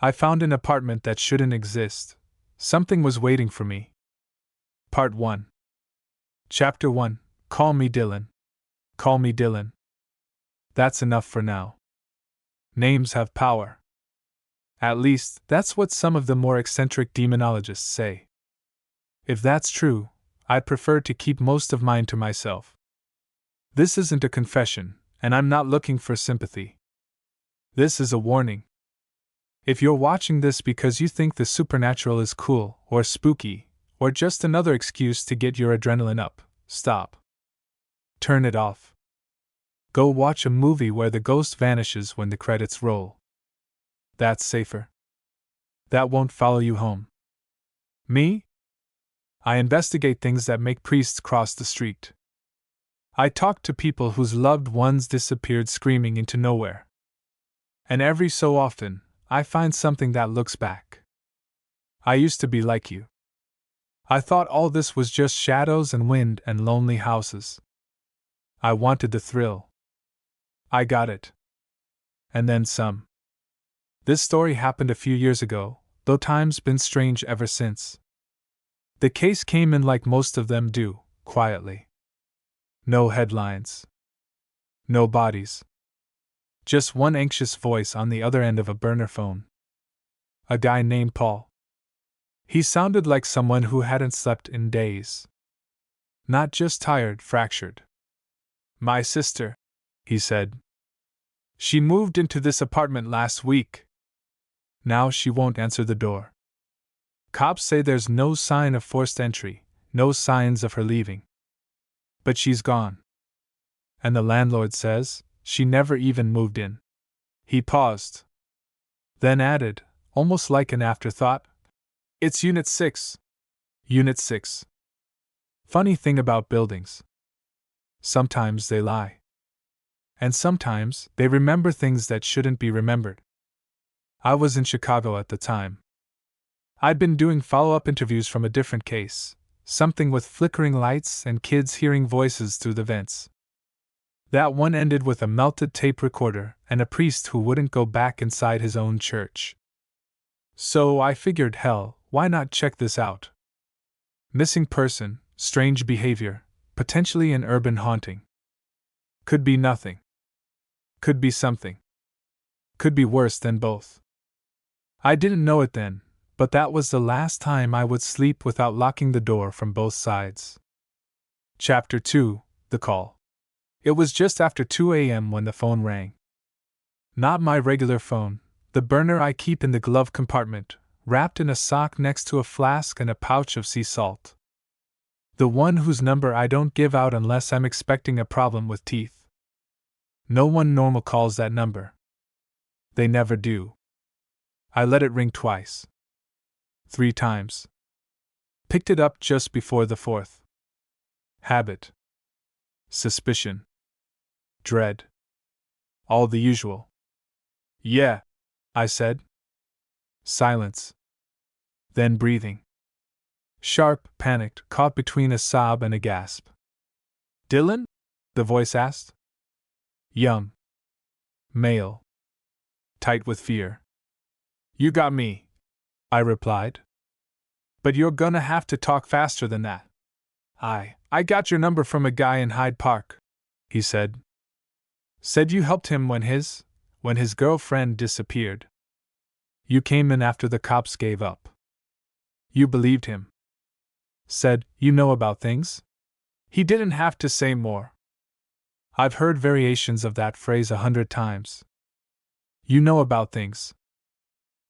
I found an apartment that shouldn't exist. Something was waiting for me. Part 1. Chapter 1. Call me Dylan. Call me Dylan. That's enough for now. Names have power. At least, that's what some of the more eccentric demonologists say. If that's true, I'd prefer to keep most of mine to myself. This isn't a confession, and I'm not looking for sympathy. This is a warning. If you're watching this because you think the supernatural is cool, or spooky, or just another excuse to get your adrenaline up, stop. Turn it off. Go watch a movie where the ghost vanishes when the credits roll. That's safer. That won't follow you home. Me? I investigate things that make priests cross the street. I talk to people whose loved ones disappeared screaming into nowhere. And every so often, I find something that looks back. I used to be like you. I thought all this was just shadows and wind and lonely houses. I wanted the thrill. I got it. And then some. This story happened a few years ago, though time's been strange ever since. The case came in like most of them do, quietly. No headlines. No bodies. Just one anxious voice on the other end of a burner phone. A guy named Paul. He sounded like someone who hadn't slept in days. Not just tired, fractured. My sister, he said. She moved into this apartment last week. Now she won't answer the door. Cops say there's no sign of forced entry, no signs of her leaving. But she's gone. And the landlord says she never even moved in. He paused. Then added, almost like an afterthought, it's Unit 6. Unit 6. Funny thing about buildings. Sometimes they lie. And sometimes they remember things that shouldn't be remembered. I was in Chicago at the time. I'd been doing follow-up interviews from a different case, something with flickering lights and kids hearing voices through the vents. That one ended with a melted tape recorder and a priest who wouldn't go back inside his own church. So I figured, hell, why not check this out? Missing person, strange behavior, potentially an urban haunting. Could be nothing. Could be something. Could be worse than both. I didn't know it then, but that was the last time I would sleep without locking the door from both sides. Chapter 2. The Call. It was just after 2 a.m. when the phone rang. Not my regular phone, the burner I keep in the glove compartment, wrapped in a sock next to a flask and a pouch of sea salt. The one whose number I don't give out unless I'm expecting a problem with teeth. No one normal calls that number. They never do. I let it ring twice. 3 times. Picked it up just before the 4th. Habit. Suspicion. Dread. All the usual. Yeah, I said. Silence. Then breathing. Sharp, panicked, caught between a sob and a gasp. Dylan? The voice asked. Young. Male. Tight with fear. You got me, I replied. But you're gonna have to talk faster than that. I got your number from a guy in Hyde Park, he said. Said you helped him when his girlfriend disappeared. You came in after the cops gave up. You believed him. Said, you know about things? He didn't have to say more. I've heard variations of that phrase 100 times. You know about things.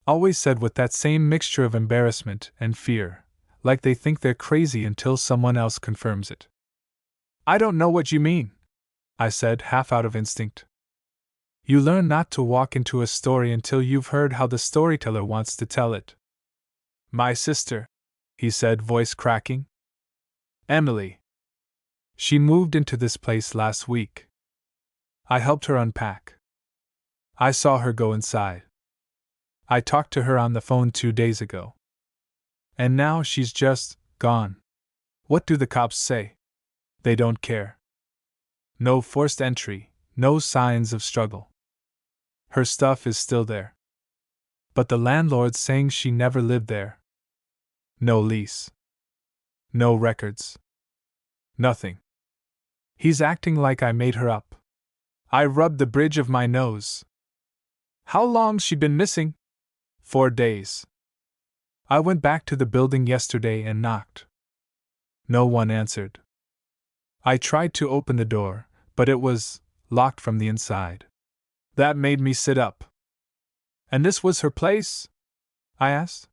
Always said with that same mixture of embarrassment and fear, like they think they're crazy until someone else confirms it. I don't know what you mean, I said, half out of instinct. You learn not to walk into a story until you've heard how the storyteller wants to tell it. My sister, he said, voice cracking. Emily. She moved into this place last week. I helped her unpack. I saw her go inside. I talked to her on the phone 2 days ago. And now she's just gone. What do the cops say? They don't care. No forced entry, no signs of struggle. Her stuff is still there. But the landlord's saying she never lived there. No lease. No records. Nothing. He's acting like I made her up. I rubbed the bridge of my nose. How long's she been missing? 4 days. I went back to the building yesterday and knocked. No one answered. I tried to open the door, but it was locked from the inside. That made me sit up. And this was her place? I asked.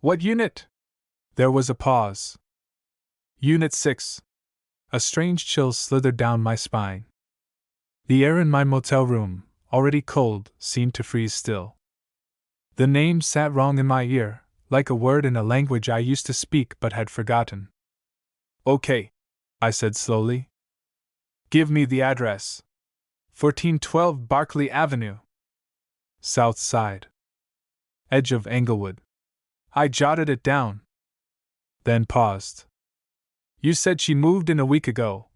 What unit? There was a pause. Unit 6. A strange chill slithered down my spine. The air in my motel room, already cold, seemed to freeze still. The name sat wrong in my ear, like a word in a language I used to speak but had forgotten. Okay, I said slowly. Give me the address. 1412 Barclay Avenue. South Side. Edge of Englewood. I jotted it down. Then paused. You said she moved in a week ago,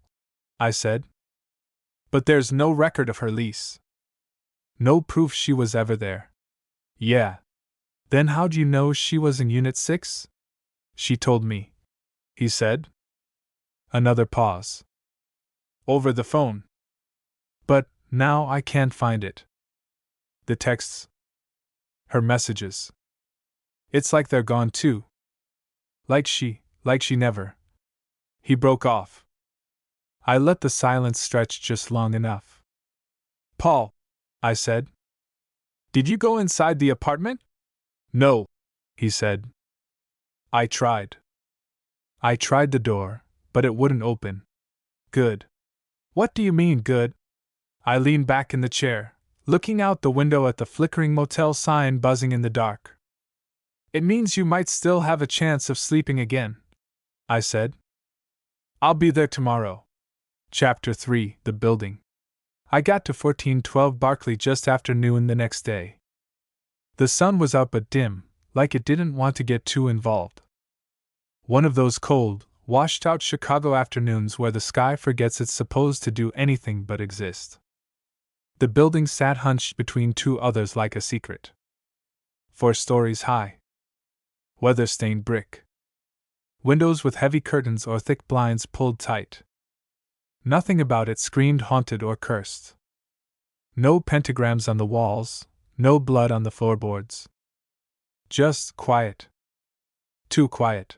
I said. But there's no record of her lease. No proof she was ever there. Yeah. Then how'd you know she was in Unit 6? She told me, he said. Another pause. Over the phone. But now I can't find it. The texts. Her messages. It's like they're gone too. Like she never. He broke off. I let the silence stretch just long enough. Paul, I said. Did you go inside the apartment? No, he said. I tried. I tried the door, but it wouldn't open. Good. What do you mean, good? I leaned back in the chair, looking out the window at the flickering motel sign buzzing in the dark. It means you might still have a chance of sleeping again, I said. I'll be there tomorrow. Chapter 3: The Building. I got to 1412 Barclay just after noon the next day. The sun was up but dim, like it didn't want to get too involved. One of those cold, washed-out Chicago afternoons where the sky forgets it's supposed to do anything but exist. The building sat hunched between two others like a secret. 4 stories high. Weather-stained brick. Windows with heavy curtains or thick blinds pulled tight. Nothing about it screamed haunted or cursed. No pentagrams on the walls, no blood on the floorboards. Just quiet. Too quiet.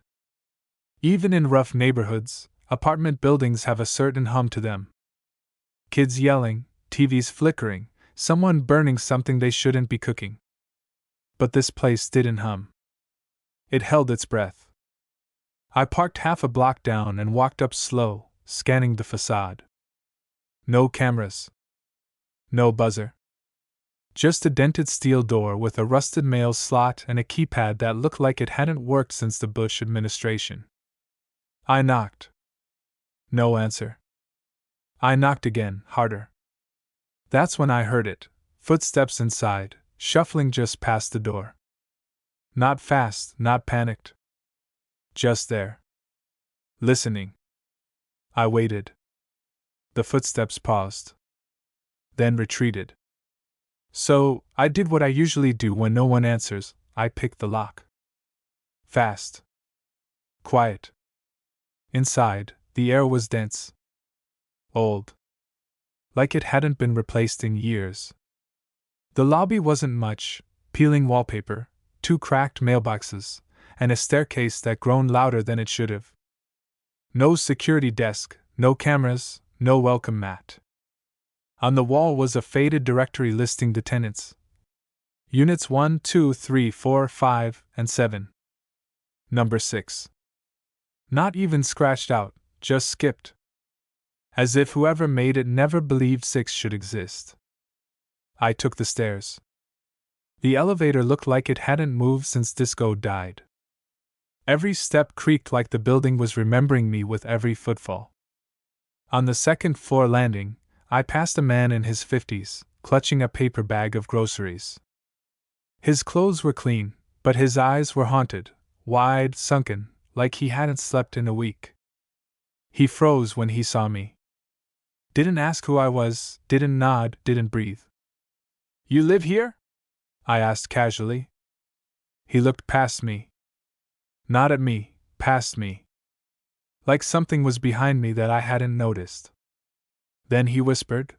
Even in rough neighborhoods, apartment buildings have a certain hum to them. Kids yelling, TVs flickering, someone burning something they shouldn't be cooking. But this place didn't hum. It held its breath. I parked half a block down and walked up slow, scanning the facade. No cameras. No buzzer. Just a dented steel door with a rusted mail slot and a keypad that looked like it hadn't worked since the Bush administration. I knocked. No answer. I knocked again, harder. That's when I heard it, footsteps inside, shuffling just past the door. Not fast, not panicked. Just there. Listening. I waited. The footsteps paused. Then retreated. So, I did what I usually do when no one answers, I picked the lock. Fast. Quiet. Inside, the air was dense. Old. Like it hadn't been replaced in years. The lobby wasn't much: peeling wallpaper, 2 cracked mailboxes, and a staircase that groaned louder than it should have. No security desk, no cameras, no welcome mat. On the wall was a faded directory listing the tenants. Units 1, 2, 3, 4, 5, and 7. Number 6. Not even scratched out, just skipped. As if whoever made it never believed 6 should exist. I took the stairs. The elevator looked like it hadn't moved since Disco died. Every step creaked like the building was remembering me with every footfall. On the second-floor landing, I passed a man in his 50s, clutching a paper bag of groceries. His clothes were clean, but his eyes were haunted, wide, sunken, like he hadn't slept in a week. He froze when he saw me. Didn't ask who I was, didn't nod, didn't breathe. You live here? I asked casually. He looked past me. Not at me, past me. Like something was behind me that I hadn't noticed. Then he whispered,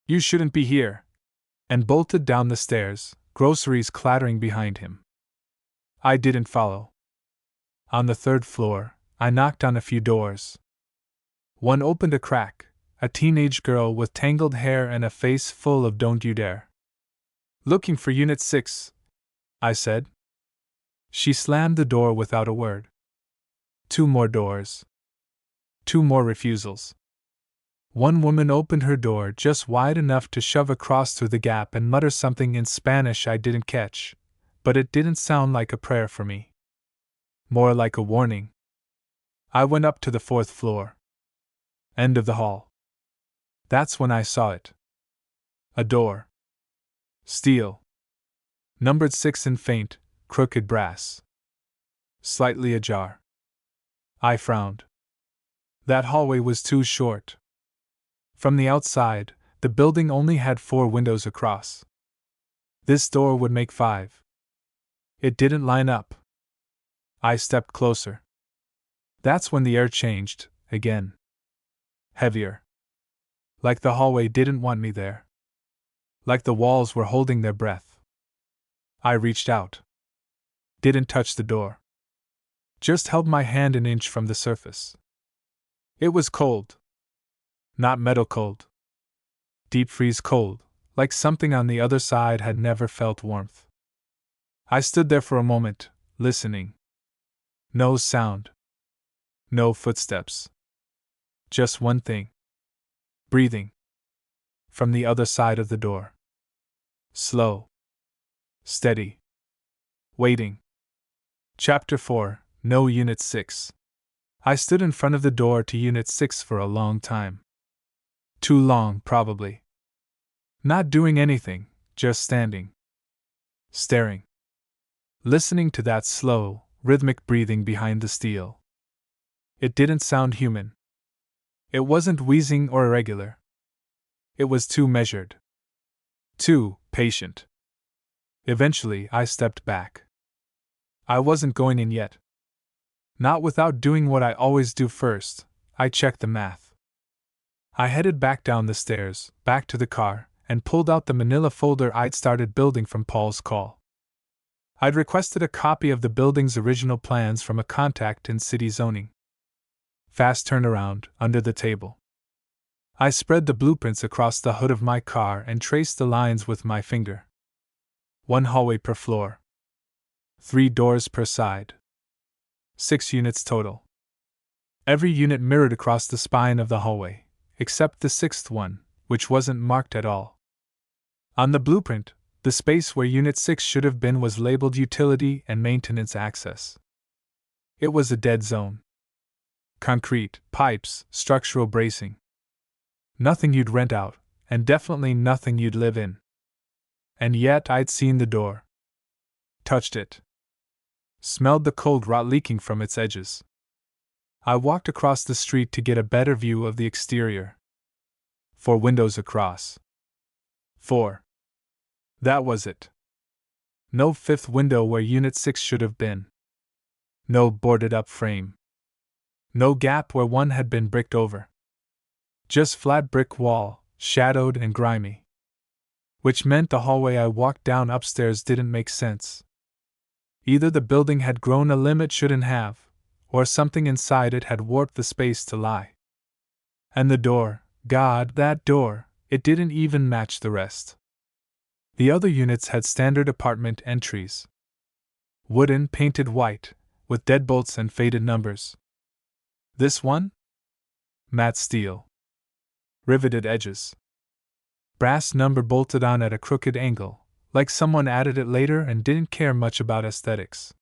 "You shouldn't be here," and bolted down the stairs, groceries clattering behind him. I didn't follow. On the third floor, I knocked on a few doors. One opened a crack, a teenage girl with tangled hair and a face full of "Don't you dare." "Looking for Unit 6, I said. She slammed the door without a word. Two more doors. Two more refusals. One woman opened her door just wide enough to shove across through the gap and mutter something in Spanish I didn't catch, but it didn't sound like a prayer for me. More like a warning. I went up to the fourth floor. End of the hall. That's when I saw it. A door. Steel. Numbered 6 in faint, crooked brass. Slightly ajar. I frowned. That hallway was too short. From the outside, the building only had 4 windows across. This door would make 5. It didn't line up. I stepped closer. That's when the air changed, again. Heavier. Like the hallway didn't want me there. Like the walls were holding their breath. I reached out. Didn't touch the door. Just held my hand an inch from the surface. It was cold. Not metal cold. Deep freeze cold, like something on the other side had never felt warmth. I stood there for a moment, listening. No sound. No footsteps. Just one thing. Breathing. From the other side of the door. Slow. Steady. Waiting. Chapter 4, No Unit 6. I stood in front of the door to Unit 6 for a long time. Too long, probably. Not doing anything, just standing. Staring. Listening to that slow, rhythmic breathing behind the steel. It didn't sound human. It wasn't wheezing or irregular. It was too measured. Too patient. Eventually, I stepped back. I wasn't going in yet. Not without doing what I always do first. I checked the math. I headed back down the stairs, back to the car, and pulled out the manila folder I'd started building from Paul's call. I'd requested a copy of the building's original plans from a contact in city zoning. Fast turnaround, under the table. I spread the blueprints across the hood of my car and traced the lines with my finger. 1 hallway per floor. 3 doors per side. 6 units total. Every unit mirrored across the spine of the hallway, except the 6th one, which wasn't marked at all. On the blueprint, the space where Unit 6 should have been was labeled Utility and Maintenance Access. It was a dead zone. Concrete, pipes, structural bracing. Nothing you'd rent out, and definitely nothing you'd live in. And yet I'd seen the door. Touched it. Smelled the cold rot leaking from its edges. I walked across the street to get a better view of the exterior. 4 windows across. 4. That was it. No 5th window where Unit 6 should have been. No boarded-up frame. No gap where one had been bricked over. Just flat brick wall, shadowed and grimy. Which meant the hallway I walked down upstairs didn't make sense. Either the building had grown a limb it shouldn't have, or something inside it had warped the space to lie. And the door, God, that door, it didn't even match the rest. The other units had standard apartment entries. Wooden, painted white, with deadbolts and faded numbers. This one? Matte steel. Riveted edges. Brass number bolted on at a crooked angle, like someone added it later and didn't care much about aesthetics.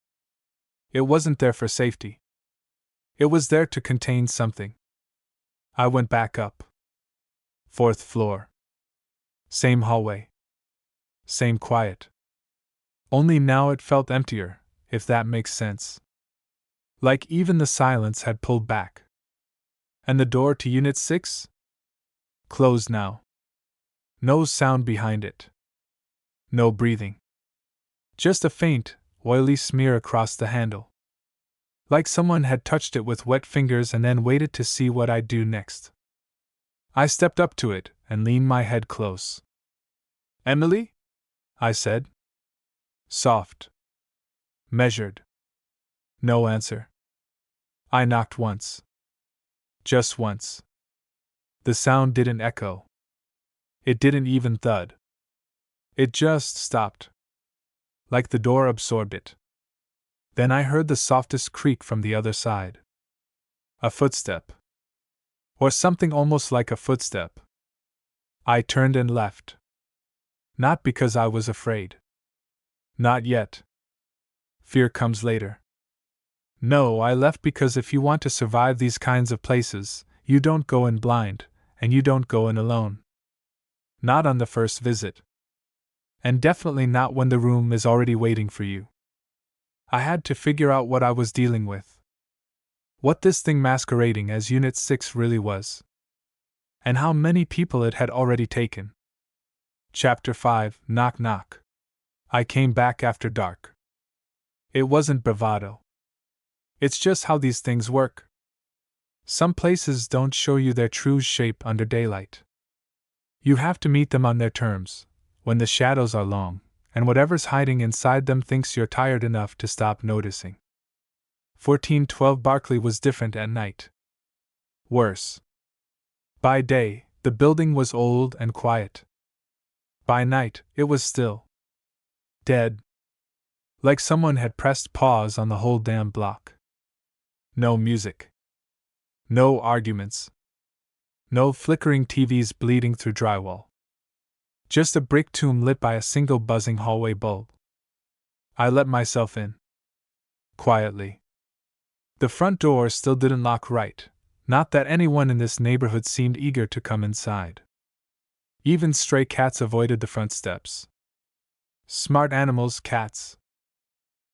It wasn't there for safety. It was there to contain something. I went back up. 4th floor. Same hallway. Same quiet. Only now it felt emptier, if that makes sense. Like even the silence had pulled back. And the door to Unit 6? Closed now. No sound behind it. No breathing. Just a faint, oily smear across the handle. Like someone had touched it with wet fingers and then waited to see what I'd do next. I stepped up to it and leaned my head close. "Emily?" I said. Soft. Measured. No answer. I knocked once. Just once. The sound didn't echo. It didn't even thud. It just stopped. Like the door absorbed it. Then I heard the softest creak from the other side. A footstep. Or something almost like a footstep. I turned and left. Not because I was afraid. Not yet. Fear comes later. No, I left because if you want to survive these kinds of places, you don't go in blind, and you don't go in alone. Not on the first visit. And definitely not when the room is already waiting for you. I had to figure out what I was dealing with. What this thing masquerading as Unit 6 really was. And how many people it had already taken. Chapter 5, Knock Knock. I came back after dark. It wasn't bravado. It's just how these things work. Some places don't show you their true shape under daylight. You have to meet them on their terms, when the shadows are long, and whatever's hiding inside them thinks you're tired enough to stop noticing. 1412 Barclay was different at night. Worse. By day, the building was old and quiet. By night, it was still. Dead. Like someone had pressed pause on the whole damn block. No music. No arguments. No flickering TVs bleeding through drywall. Just a brick tomb lit by a single buzzing hallway bulb. I let myself in. Quietly. The front door still didn't lock right, not that anyone in this neighborhood seemed eager to come inside. Even stray cats avoided the front steps. Smart animals, cats.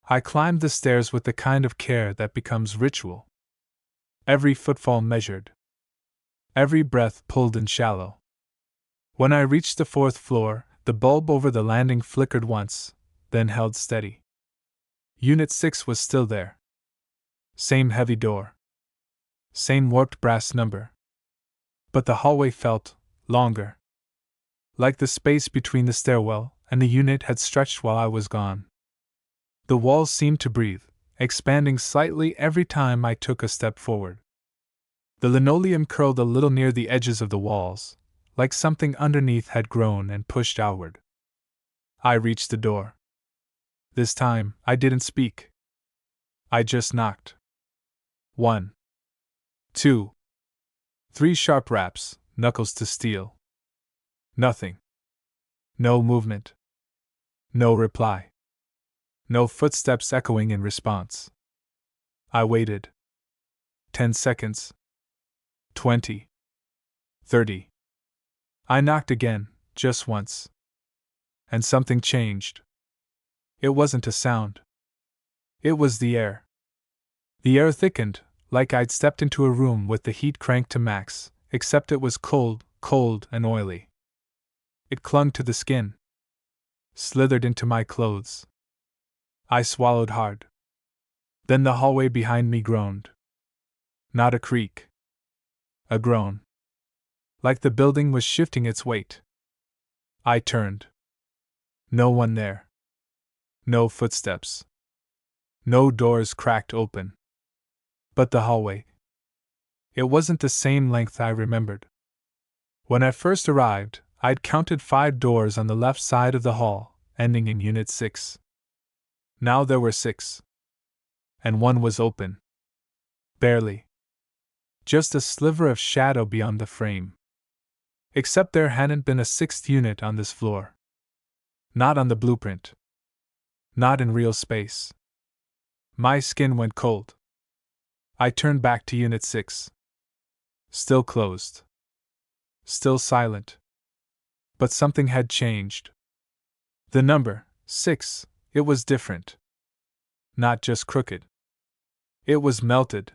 I climbed the stairs with the kind of care that becomes ritual. Every footfall measured. Every breath pulled in shallow. When I reached the 4th floor, the bulb over the landing flickered once, then held steady. Unit 6 was still there. Same heavy door. Same warped brass number. But the hallway felt longer. Like the space between the stairwell and the unit had stretched while I was gone. The walls seemed to breathe, expanding slightly every time I took a step forward. The linoleum curled a little near the edges of the walls, like something underneath had grown and pushed outward. I reached the door. This time, I didn't speak. I just knocked. 1, 2, 3 sharp raps, knuckles to steel. Nothing. No movement. No reply. No footsteps echoing in response. I waited. 10 seconds. 20. 30. I knocked again, just once. And something changed. It wasn't a sound. It was the air. The air thickened, like I'd stepped into a room with the heat cranked to max, except it was cold, cold and oily. It clung to the skin. Slithered into my clothes. I swallowed hard. Then the hallway behind me groaned. Not a creak. A groan. Like the building was shifting its weight. I turned. No one there. No footsteps. No doors cracked open. But the hallway. It wasn't the same length I remembered. When I first arrived, I'd counted 5 doors on the left side of the hall, ending in Unit 6. Now there were 6. And one was open. Barely. Just a sliver of shadow beyond the frame. Except there hadn't been a 6th unit on this floor. Not on the blueprint. Not in real space. My skin went cold. I turned back to Unit 6. Still closed. Still silent. But something had changed. The number, 6, it was different. Not just crooked. It was melted.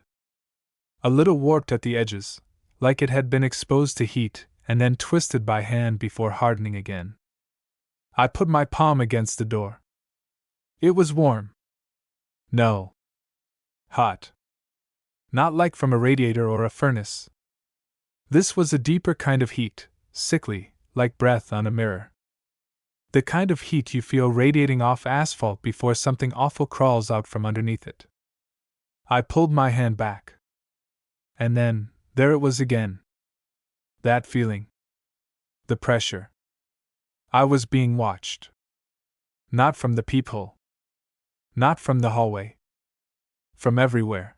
A little warped at the edges, like it had been exposed to heat and then twisted by hand before hardening again. I put my palm against the door. It was warm. No. Hot. Not like from a radiator or a furnace. This was a deeper kind of heat, sickly, like breath on a mirror. The kind of heat you feel radiating off asphalt before something awful crawls out from underneath it. I pulled my hand back. And then, there it was again. That feeling. The pressure. I was being watched. Not from the peephole. Not from the hallway. From everywhere.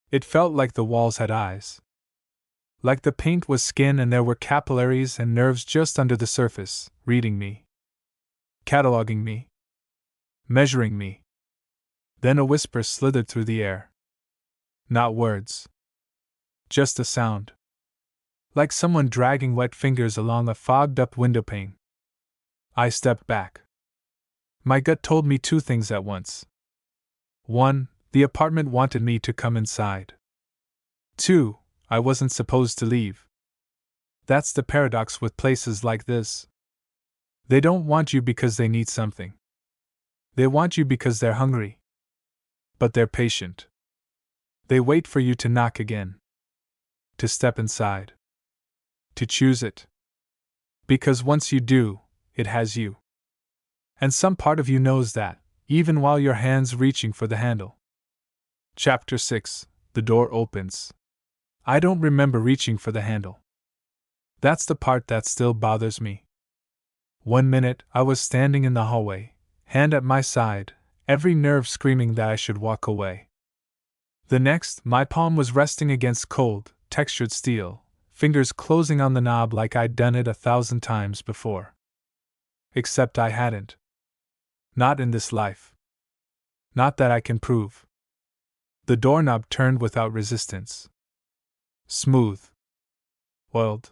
It felt like the walls had eyes. Like the paint was skin and there were capillaries and nerves just under the surface, reading me. Cataloging me. Measuring me. Then a whisper slithered through the air. Not words. Just a sound. Like someone dragging wet fingers along a fogged-up windowpane. I stepped back. My gut told me two things at once. 1. The apartment wanted me to come inside. 2. I wasn't supposed to leave. That's the paradox with places like this. They don't want you because they need something. They want you because they're hungry. But they're patient. They wait for you to knock again. To step inside. To choose it. Because once you do, it has you. And some part of you knows that, even while your hand's reaching for the handle. Chapter 6. The door opens. I don't remember reaching for the handle. That's the part that still bothers me. 1 minute, I was standing in the hallway, hand at my side, every nerve screaming that I should walk away. The next, my palm was resting against cold, textured steel, fingers closing on the knob like I'd done it 1,000 times before. Except I hadn't. Not in this life. Not that I can prove. The doorknob turned without resistance. Smooth. Oiled.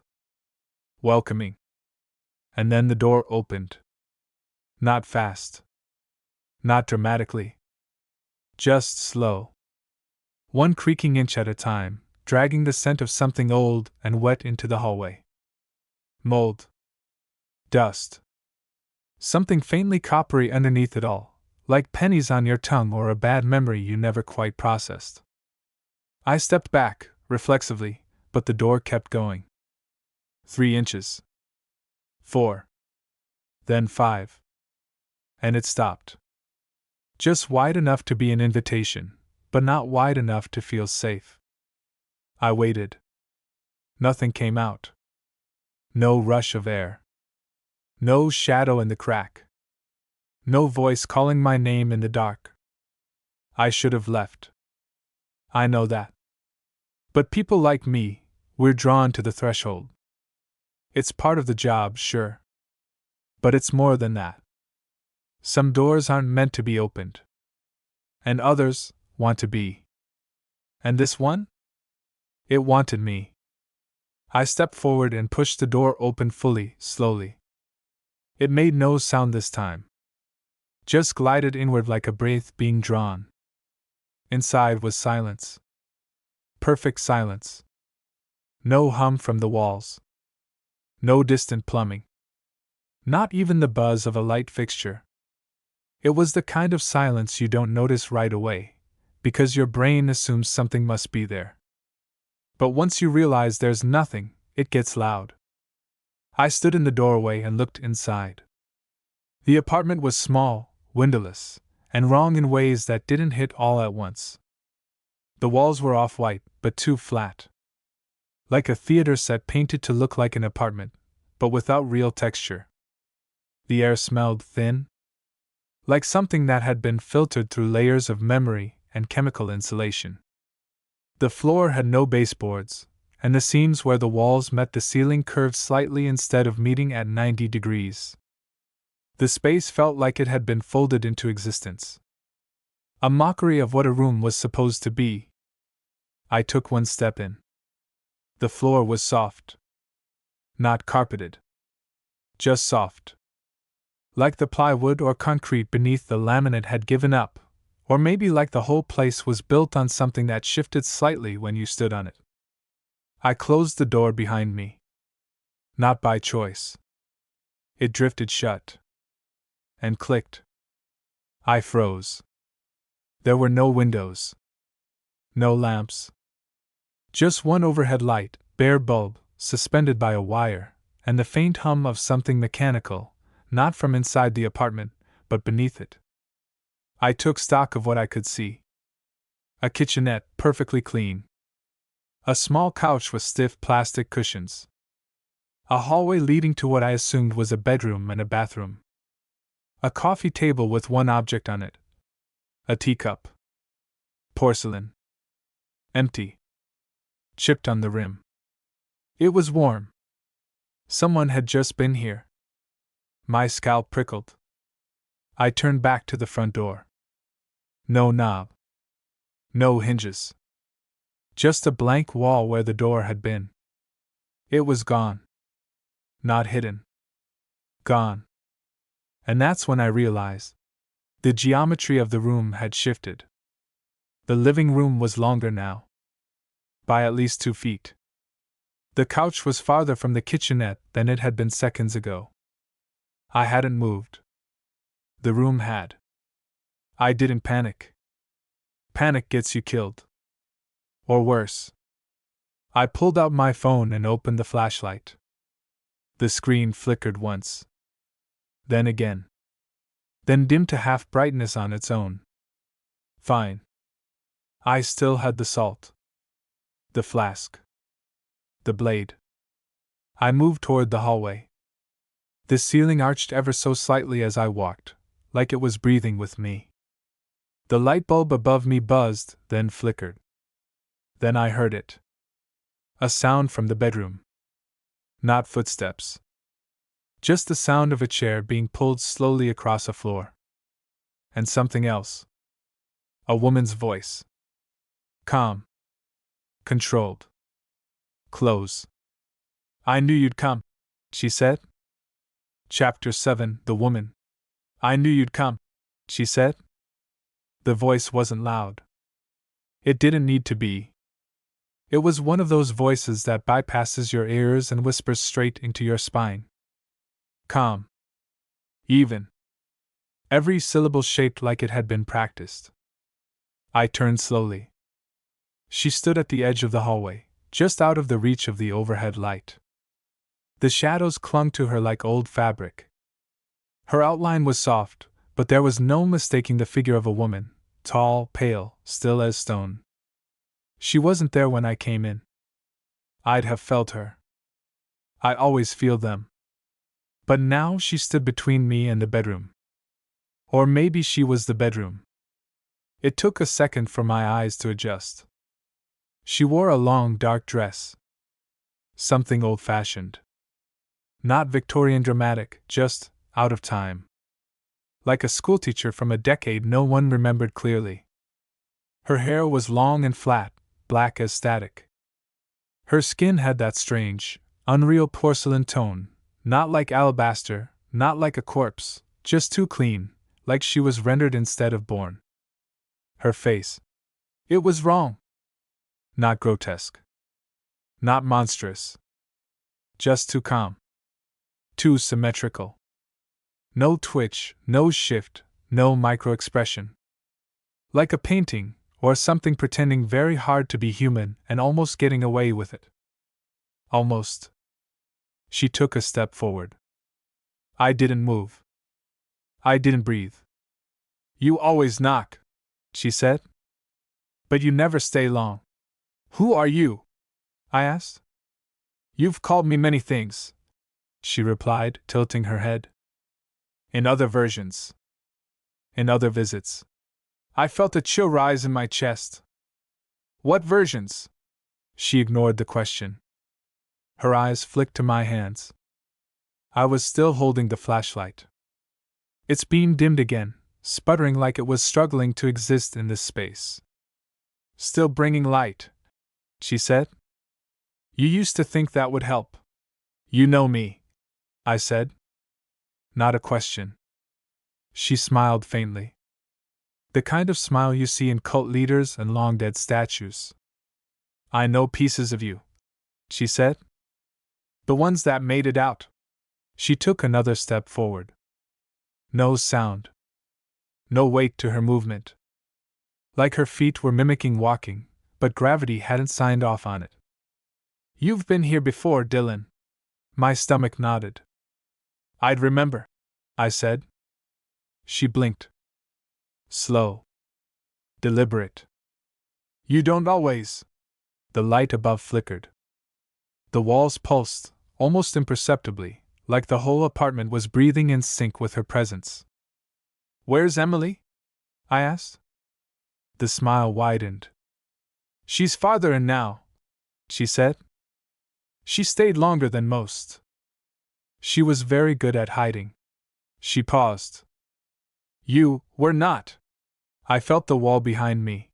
Welcoming. And then the door opened. Not fast. Not dramatically. Just slow. One creaking inch at a time, dragging the scent of something old and wet into the hallway. Mold. Dust. Something faintly coppery underneath it all, like pennies on your tongue or a bad memory you never quite processed. I stepped back, reflexively, but the door kept going. 3 inches. 4. Then 5. And it stopped. Just wide enough to be an invitation, but not wide enough to feel safe. I waited. Nothing came out. No rush of air. No shadow in the crack. No voice calling my name in the dark. I should have left. I know that. But people like me, we're drawn to the threshold. It's part of the job, sure. But it's more than that. Some doors aren't meant to be opened. And others want to be. And this one? It wanted me. I stepped forward and pushed the door open fully, slowly. It made no sound this time. Just glided inward like a breath being drawn. Inside was silence. Perfect silence. No hum from the walls. No distant plumbing. Not even the buzz of a light fixture. It was the kind of silence you don't notice right away, because your brain assumes something must be there. But once you realize there's nothing, it gets loud. I stood in the doorway and looked inside. The apartment was small, windowless, and wrong in ways that didn't hit all at once. The walls were off-white, but too flat. Like a theater set painted to look like an apartment, but without real texture. The air smelled thin, like something that had been filtered through layers of memory and chemical insulation. The floor had no baseboards, and the seams where the walls met the ceiling curved slightly instead of meeting at 90 degrees. The space felt like it had been folded into existence. A mockery of what a room was supposed to be. I took one step in. The floor was soft. Not carpeted. Just soft. Like the plywood or concrete beneath the laminate had given up, or maybe like the whole place was built on something that shifted slightly when you stood on it. I closed the door behind me. Not by choice. It drifted shut. And clicked. I froze. There were no windows. No lamps. Just one overhead light, bare bulb, suspended by a wire, and the faint hum of something mechanical, not from inside the apartment, but beneath it. I took stock of what I could see. A kitchenette, perfectly clean. A small couch with stiff plastic cushions. A hallway leading to what I assumed was a bedroom and a bathroom. A coffee table with one object on it. A teacup. Porcelain. Empty. Chipped on the rim. It was warm. Someone had just been here. My scalp prickled. I turned back to the front door. No knob. No hinges. Just a blank wall where the door had been. It was gone. Not hidden. Gone. And that's when I realized. The geometry of the room had shifted. The living room was longer now. By at least 2 feet. The couch was farther from the kitchenette than it had been seconds ago. I hadn't moved. The room had. I didn't panic. Panic gets you killed. Or worse. I pulled out my phone and opened the flashlight. The screen flickered once. Then again. Then dimmed to half brightness on its own. Fine. I still had the salt. The flask. The blade. I moved toward the hallway. The ceiling arched ever so slightly as I walked, like it was breathing with me. The light bulb above me buzzed, then flickered. Then I heard it. A sound from the bedroom. Not footsteps. Just the sound of a chair being pulled slowly across a floor. And something else. A woman's voice. Calm. Controlled. Close. I knew you'd come, she said. Chapter 7 The Woman. I knew you'd come, she said. The voice wasn't loud. It didn't need to be. It was one of those voices that bypasses your ears and whispers straight into your spine. Calm. Even. Every syllable shaped like it had been practiced. I turned slowly. She stood at the edge of the hallway, just out of the reach of the overhead light. The shadows clung to her like old fabric. Her outline was soft, but there was no mistaking the figure of a woman, tall, pale, still as stone. She wasn't there when I came in. I'd have felt her. I always feel them. But now she stood between me and the bedroom. Or maybe she was the bedroom. It took a second for my eyes to adjust. She wore a long dark dress. Something old-fashioned. Not Victorian dramatic, just out of time. Like a schoolteacher from a decade no one remembered clearly. Her hair was long and flat, black as static. Her skin had that strange, unreal porcelain tone, not like alabaster, not like a corpse, just too clean, like she was rendered instead of born. Her face. It was wrong. Not grotesque. Not monstrous. Just too calm. Too symmetrical. No twitch, no shift, no micro-expression. Like a painting, or something pretending very hard to be human and almost getting away with it. Almost. She took a step forward. I didn't move. I didn't breathe. You always knock, she said. But you never stay long. Who are you? I asked. You've called me many things, she replied, tilting her head. In other versions. In other visits. I felt a chill rise in my chest. What versions? She ignored the question. Her eyes flicked to my hands. I was still holding the flashlight. Its beam dimmed again, sputtering like it was struggling to exist in this space. Still bringing light, she said. You used to think that would help. You know me, I said. Not a question. She smiled faintly. The kind of smile you see in cult leaders and long-dead statues. I know pieces of you, she said. The ones that made it out. She took another step forward. No sound. no weight to her movement. Like her feet were mimicking walking, but gravity hadn't signed off on it. "You've been here before, Dylan." My stomach nodded. "I'd remember," I said. She blinked. Slow. Deliberate. "You don't always." The light above flickered. The walls pulsed, almost imperceptibly, like the whole apartment was breathing in sync with her presence. "Where's Emily?" I asked. The smile widened. "She's farther in now," she said. "She stayed longer than most. She was very good at hiding." She paused. "You were not." I felt the wall behind me.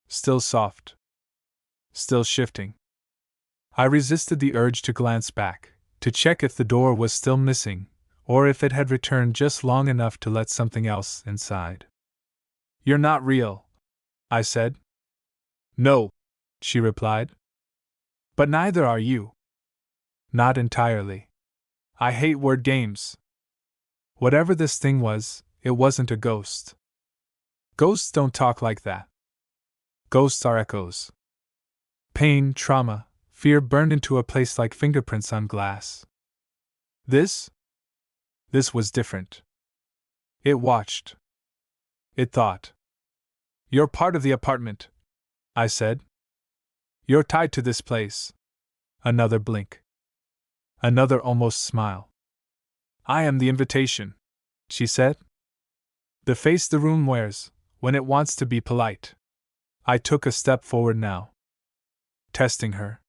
Still soft. Still shifting. I resisted the urge to glance back, to check if the door was still missing, or if it had returned just long enough to let something else inside. "You're not real," I said. "No," she replied. "But neither are you." "Not entirely. I hate word games." Whatever this thing was, it wasn't a ghost. Ghosts don't talk like that. Ghosts are echoes. Pain, trauma, fear burned into a place like fingerprints on glass. This was different. It watched. It thought. "You're part of the apartment," I said. "You're tied to this place." Another blink. Another almost smile. "I am the invitation," she said. "The face the room wears, when it wants to be polite." I took a step forward now. Testing her.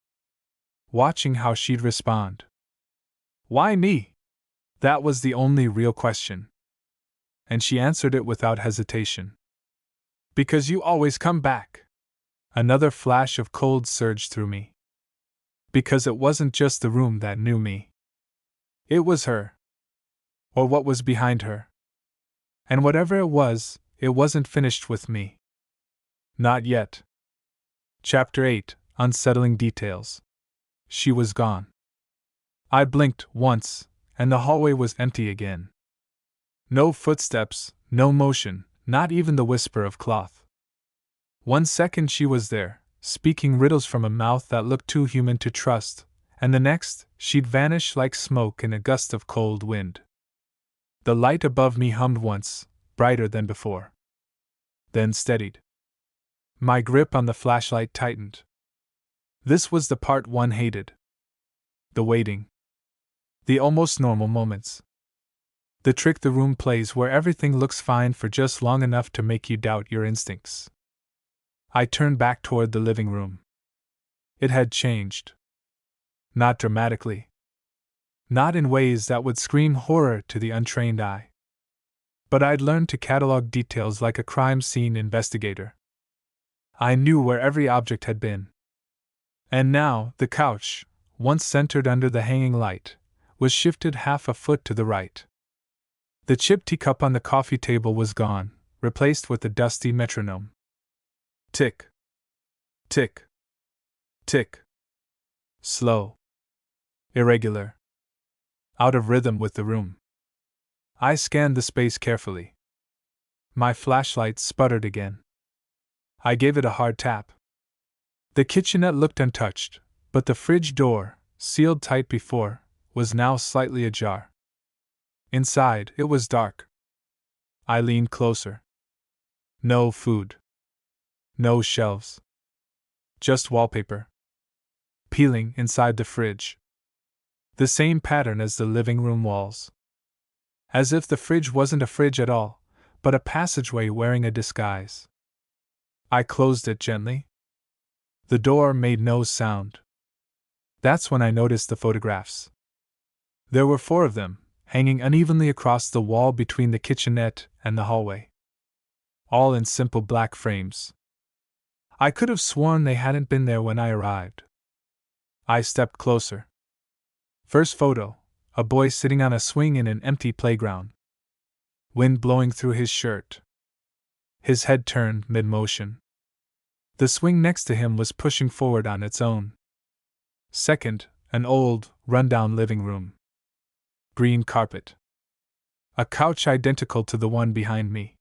Watching how she'd respond. "Why me?" That was the only real question. And she answered it without hesitation. "Because you always come back." Another flash of cold surged through me. Because it wasn't just the room that knew me. It was her. Or what was behind her. And whatever it wasn't finished with me. Not yet. Chapter 8: Unsettling Details. She was gone. I blinked once, and the hallway was empty again. No footsteps, no motion, not even the whisper of cloth. 1 second she was there, speaking riddles from a mouth that looked too human to trust, and the next, she'd vanish like smoke in a gust of cold wind. The light above me hummed once, brighter than before. Then steadied. My grip on the flashlight tightened. This was the part one hated. The waiting. The almost normal moments. The trick the room plays where everything looks fine for just long enough to make you doubt your instincts. I turned back toward the living room. It had changed. Not dramatically. Not in ways that would scream horror to the untrained eye. But I'd learned to catalog details like a crime scene investigator. I knew where every object had been. And now, the couch, once centered under the hanging light, was shifted half a foot to the right. The chipped teacup on the coffee table was gone, replaced with a dusty metronome. Tick. Tick. Tick. Slow. Irregular. Out of rhythm with the room. I scanned the space carefully. My flashlight sputtered again. I gave it a hard tap. The kitchenette looked untouched, but the fridge door, sealed tight before, was now slightly ajar. Inside, it was dark. I leaned closer. No food. No shelves. Just wallpaper. Peeling inside the fridge. The same pattern as the living room walls. As if the fridge wasn't a fridge at all, but a passageway wearing a disguise. I closed it gently. The door made no sound. That's when I noticed the photographs. There were 4 of them, hanging unevenly across the wall between the kitchenette and the hallway. All in simple black frames. I could have sworn they hadn't been there when I arrived. I stepped closer. First photo, a boy sitting on a swing in an empty playground. Wind blowing through his shirt. His head turned mid-motion. The swing next to him was pushing forward on its own. Second, an old, run-down living room. Green carpet. A couch identical to the one behind me.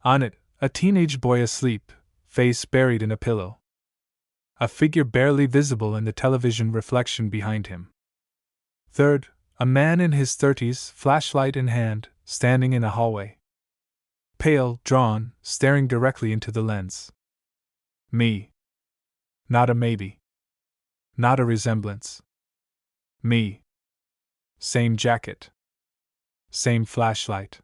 On it, a teenage boy asleep, face buried in a pillow. A figure barely visible in the television reflection behind him. Third, a man in his 30s, flashlight in hand, standing in a hallway. Pale, drawn, staring directly into the lens. Me. Not a maybe. Not a resemblance. Me. Same jacket. Same flashlight.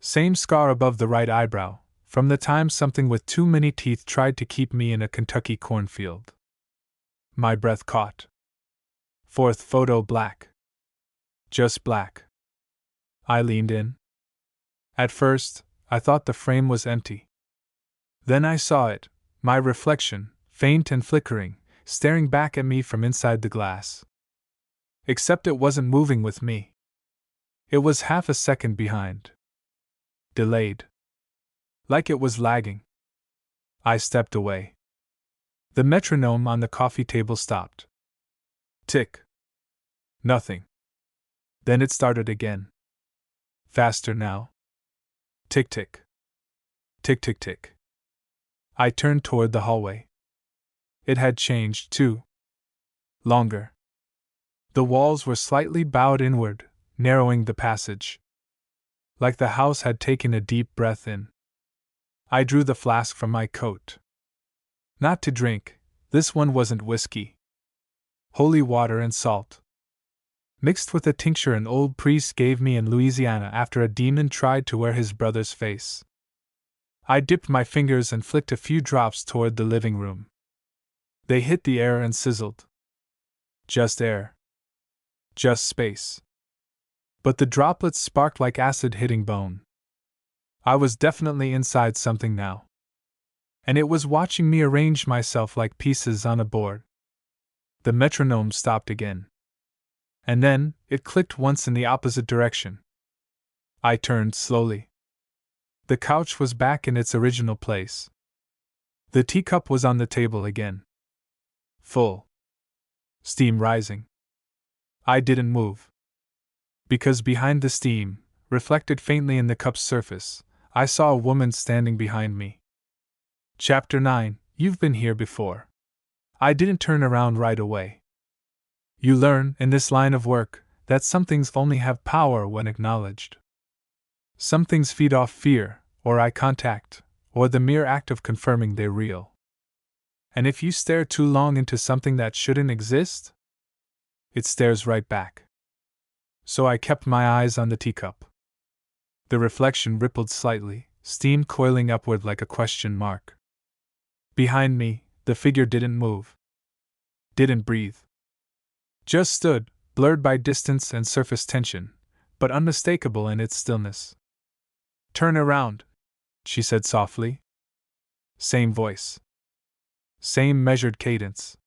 Same scar above the right eyebrow, from the time something with too many teeth tried to keep me in a Kentucky cornfield. My breath caught. Fourth photo black. Just black. I leaned in. At first, I thought the frame was empty. Then I saw it, my reflection, faint and flickering, staring back at me from inside the glass. Except it wasn't moving with me. It was half a second behind. Delayed. Like it was lagging. I stepped away. The metronome on the coffee table stopped. Tick. Nothing. Then it started again. Faster now. Tick tick. Tick tick tick. I turned toward the hallway. It had changed, too. Longer. The walls were slightly bowed inward, narrowing the passage. Like the house had taken a deep breath in. I drew the flask from my coat. Not to drink, this one wasn't whiskey. Holy water and salt. Mixed with a tincture an old priest gave me in Louisiana after a demon tried to wear his brother's face. I dipped my fingers and flicked a few drops toward the living room. They hit the air and sizzled. Just air. Just space. But the droplets sparked like acid hitting bone. I was definitely inside something now. And it was watching me arrange myself like pieces on a board. The metronome stopped again. And then, it clicked once in the opposite direction. I turned slowly. The couch was back in its original place. The teacup was on the table again. Full. Steam rising. I didn't move. Because behind the steam, reflected faintly in the cup's surface, I saw a woman standing behind me. Chapter 9. You've been here before. I didn't turn around right away. You learn, in this line of work, that some things only have power when acknowledged. Some things feed off fear, or eye contact, or the mere act of confirming they're real. And if you stare too long into something that shouldn't exist, it stares right back. So I kept my eyes on the teacup. The reflection rippled slightly, steam coiling upward like a question mark. Behind me, the figure didn't move. Didn't breathe. Just stood, blurred by distance and surface tension, but unmistakable in its stillness. Turn around, she said softly. Same voice. Same measured cadence.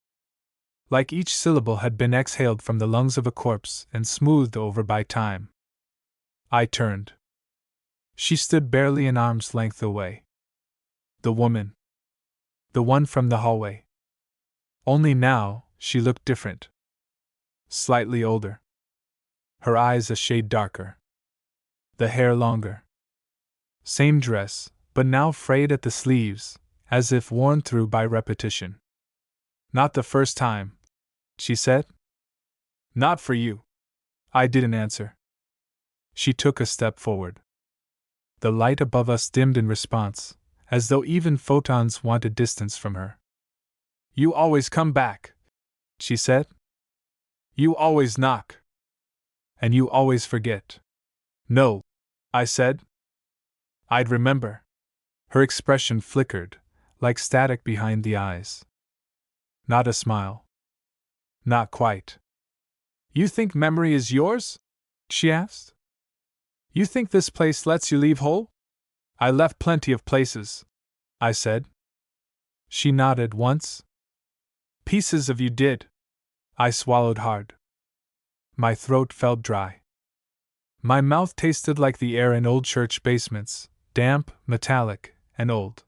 Like each syllable had been exhaled from the lungs of a corpse and smoothed over by time. I turned. She stood barely an arm's length away. The woman. The one from the hallway. Only now, she looked different. Slightly older. Her eyes a shade darker. The hair longer. Same dress, but now frayed at the sleeves, as if worn through by repetition. Not the first time, she said. Not for you. I didn't answer. She took a step forward. The light above us dimmed in response, as though even photons wanted distance from her. You always come back, she said. You always knock. And you always forget. No, I said. I'd remember. Her expression flickered, like static behind the eyes. Not a smile. Not quite. You think memory is yours? She asked. You think this place lets you leave whole? I left plenty of places, I said. She nodded once. Pieces of you did. I swallowed hard. My throat felt dry. My mouth tasted like the air in old church basements, damp, metallic, and old.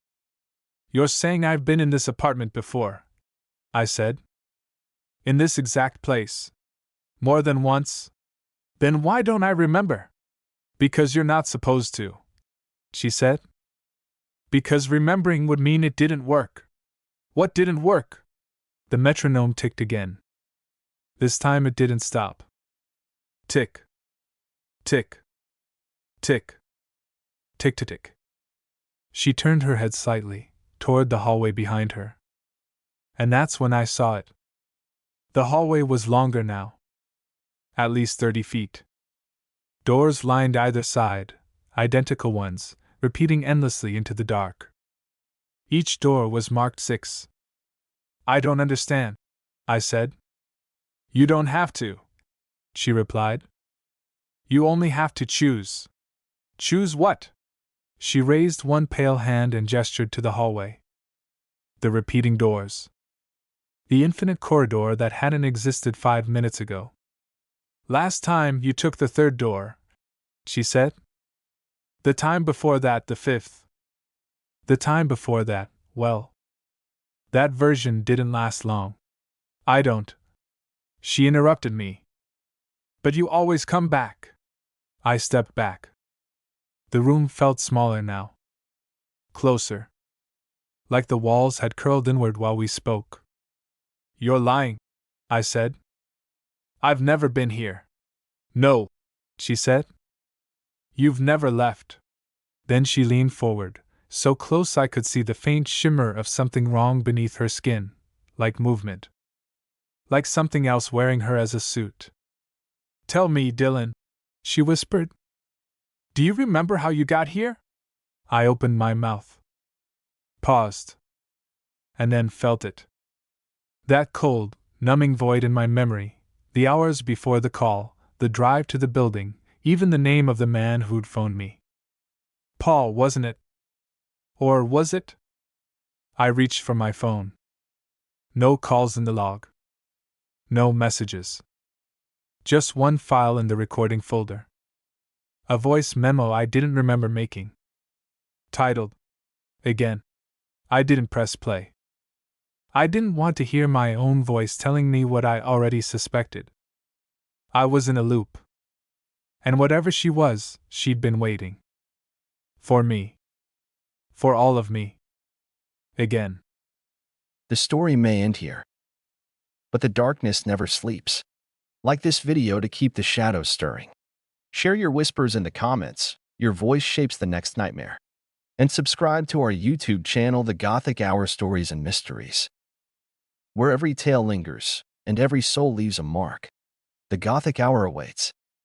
You're saying I've been in this apartment before, I said. In this exact place. More than once? Then why don't I remember? Because you're not supposed to, she said. Because remembering would mean it didn't work. What didn't work? The metronome ticked again. This time it didn't stop. Tick. Tick. Tick. Tick to tick. She turned her head slightly, toward the hallway behind her. And that's when I saw it. The hallway was longer now. At least 30 feet. Doors lined either side, identical ones, repeating endlessly into the dark. Each door was marked 6. I don't understand, I said. You don't have to, she replied. You only have to choose. Choose what? She raised one pale hand and gestured to the hallway. The repeating doors. The infinite corridor that hadn't existed 5 minutes ago. Last time you took the 3rd door, she said. The time before that, the 5th. The time before that, well. That version didn't last long. I don't. She interrupted me. But you always come back. I stepped back. The room felt smaller now. Closer. Like the walls had curled inward while we spoke. You're lying, I said. I've never been here. No, she said. You've never left. Then she leaned forward, so close I could see the faint shimmer of something wrong beneath her skin, like movement. Like something else wearing her as a suit. Tell me, Dylan, she whispered. Do you remember how you got here? I opened my mouth. Paused. And then felt it. That cold, numbing void in my memory, the hours before the call, the drive to the building, even the name of the man who'd phoned me. Paul, wasn't it? Or was it? I reached for my phone. No calls in the log. No messages. Just one file in the recording folder. A voice memo I didn't remember making. Titled, Again. I didn't press play. I didn't want to hear my own voice telling me what I already suspected. I was in a loop. And whatever she was, she'd been waiting. For me. For all of me. Again. The story may end here. But the darkness never sleeps. Like this video to keep the shadows stirring. Share your whispers in the comments. Your voice shapes the next nightmare. And subscribe to our YouTube channel, The Gothic Hour Stories and Mysteries. Where every tale lingers, and every soul leaves a mark, the Gothic Hour awaits.